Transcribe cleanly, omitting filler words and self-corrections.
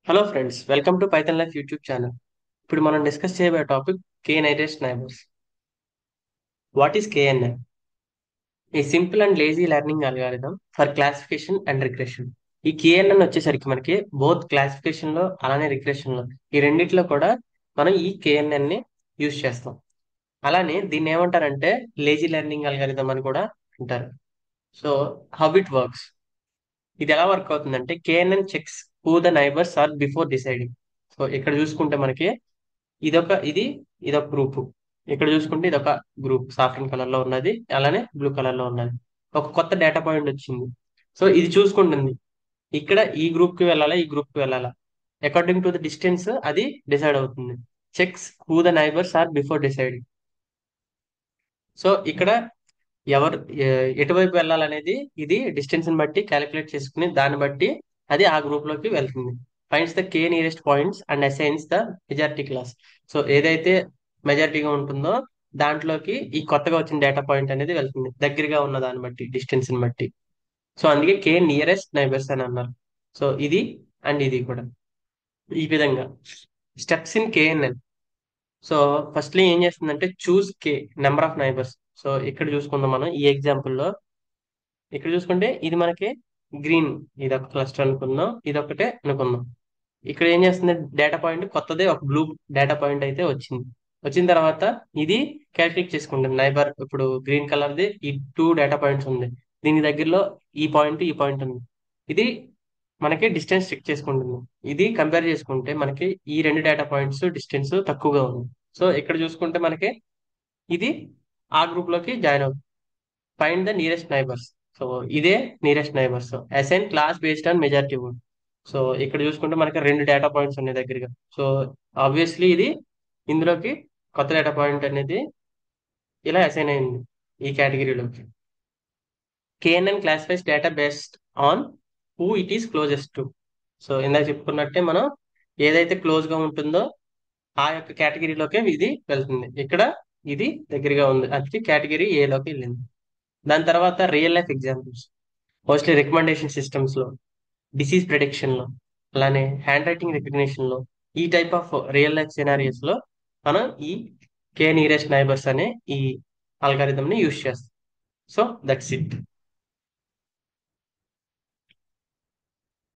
Hello friends, welcome to Python life YouTube channel. ఇప్పుడు మనం discuss చేయబోయే topic K nearest neighbours. What is KNN? A simple and lazy learning algorithm for classification and regression. ఈ KNN వచ్చేసరికి మనకి both classification లో అలానే regression లో ఈ రెండిట్లో కూడా మనం ఈ కేఎన్ఎన్ ని యూజ్ చేస్తాం. అలానే దీన్ని ఏమంటారంటే లేజీ లెర్నింగ్ అల్గారిథం అని కూడా అంటారు. సో హౌ ఇట్ వర్క్స్, ఇది ఎలా వర్క్ అవుతుందంటే KNN checks who the neighbours are before deciding. So ఇక్కడ చూసుకుంటే మనకి ఇది ఇదొక గ్రూప్. ఇక్కడ చూసుకుంటే ఇదొక గ్రూప్ సాఫ్రన్ కలర్ లో ఉన్నది, అలానే బ్లూ కలర్ లో ఉన్నది. ఒక కొత్త డేటా పాయింట్ వచ్చింది. సో ఇది చూసుకుంటుంది ఇక్కడ ఈ గ్రూప్ కి వెళ్ళాలా, ఈ గ్రూప్ కి వెళ్ళాలా, అకార్డింగ్ టు ద డిస్టెన్స్ అది డిసైడ్ అవుతుంది. Checks who the neighbours are before deciding. So ఇక్కడ ఎవరు ఎటువైపు వెళ్ళాలనేది ఇది డిస్టెన్స్ ని బట్టి క్యాలిక్యులేట్ చేసుకుని దాన్ని బట్టి అది ఆ గ్రూప్ లోకి వెళ్తుంది. Finds the K nearest points and assigns the majority class. So ఏదైతే మెజారిటీగా ఉంటుందో దాంట్లోకి ఈ కొత్తగా వచ్చిన డేటా పాయింట్ అనేది వెళ్తుంది, దగ్గరగా ఉన్న దాన్ని బట్టి డిస్టెన్స్ ని బట్టి. సో అందుకే కే నియరెస్ట్ నైబర్స్ అని అన్నారు. సో ఇది అండ్ ఇది కూడా ఈ విధంగా steps in KNN. So firstly ఏం చేస్తుందంటే చూస్ కే నెంబర్ ఆఫ్ నైబర్స్. సో ఇక్కడ చూసుకుందాం మనం ఈ ఎగ్జాంపుల్ లో. ఇక్కడ చూసుకుంటే ఇది మనకి గ్రీన్, ఇది ఒక క్లస్టర్ అనుకుందాం, ఇది ఒకటే అనుకుందాం. ఇక్కడ ఏం చేస్తుంది, డేటా పాయింట్ కొత్తదే ఒక బ్లూ డేటా పాయింట్ అయితే వచ్చింది. వచ్చిన తర్వాత ఇది క్యాల్కులేట్ చేసుకుంటుంది నైబర్. ఇప్పుడు గ్రీన్ కలర్ది ఈ టూ డేటా పాయింట్స్ ఉంది, దీని దగ్గరలో ఈ పాయింట్ ఉంది. ఇది మనకి డిస్టెన్స్ చెక్ చేసుకుంటుంది. ఇది కంపేర్ చేసుకుంటే మనకి ఈ రెండు డేటా పాయింట్స్ డిస్టెన్స్ తక్కువగా ఉంది. సో ఇక్కడ చూసుకుంటే మనకి ఇది ఆ గ్రూప్ లోకి జాయిన్ అవుతుంది. Find the nearest neighbours. So ఇదే nearest neighbours. Assign class based on majority vote. So ఇక్కడ చూసుకుంటే మనకి రెండు డేటా పాయింట్స్ ఉన్నాయి దగ్గరగా. సో ఆబ్వియస్లీ ఇది ఇందులోకి కొత్త డేటా పాయింట్ అనేది ఇలా అసైన్ అయింది ఈ కేటగిరీలోకి. KNN classifies data based on who it is closest to. So ఇందాక చెప్పుకున్నట్టే మనం ఏదైతే క్లోజ్ గా ఉంటుందో ఆ యొక్క కేటగిరీలోకే ఇది వెళ్తుంది. ఇక్కడ ఇది దగ్గరగా ఉంది, అది కేటగిరీ ఏలోకి వెళ్ళింది. దాని తర్వాత real life examples, mostly recommendation systems లో, డిసీజ్ ప్రిడిక్షన్ లో, అలానే హ్యాండ్ రైటింగ్ రికగ్నిషన్ లో, ఈ type of real life scenarios లో మనం ఈ కే నియరెస్ట్ నైబర్స్ అనే ఈ అల్గారిథం ని యూజ్ చేస్తాం. So that's it.